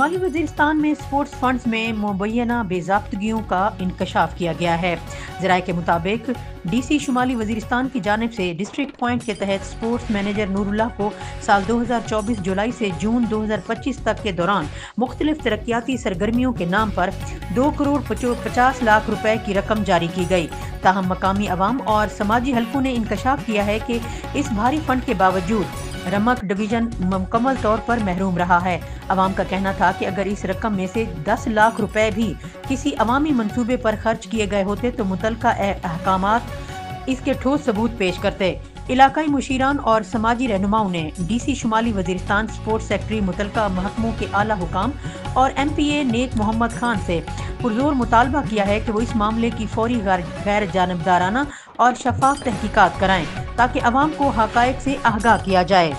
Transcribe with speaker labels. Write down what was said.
Speaker 1: शुमाली वज़ीरिस्तान में sports funds में मुबैना बेज़ाब्तगियों का इंकशाफ किया गया है। ज़राए के मुताबिक DC शुमाली वज़ीरिस्तान की जानिब से डिस्ट्रिक्ट पॉइंट के तहत स्पोर्ट्स मैनेजर नूरुल्लाह को साल 2024 जुलाई से जून 2025 तक के दौरान मुख्तलिफ तरक्याती सरगर्मियों के नाम पर 2 करोड़ 50 लाख रुपए की रकम जारी की गई। ताहम मकामी अवाम और समाजी हलकों ने इंकशाफ किया है कि इस भारी फंड के बावजूद रमक डिवीजन मुकम्मल तौर पर महरूम रहा है। अवाम का कहना था कि अगर इस रकम में से 10 लाख रुपए भी किसी अवामी मंसूबे पर खर्च किए गए होते तो मुतलका अहकामात इसके ठोस सबूत पेश करते। इलाकाई मुशीरान और समाजी रहनुमाओं ने DC शुमाली वज़ीरिस्तान स्पोर्ट्स सेक्रेटरी मुतलका महकमों के आला हुकाम और MPA नेक मोहम्मद खान से पुरजोर मुतालबा किया है कि वो इस मामले की फौरी गैर जानिबदाराना और शफाफ तहकीकात कराएं ताकि अवाम को हकायक से आगाह किया जाए।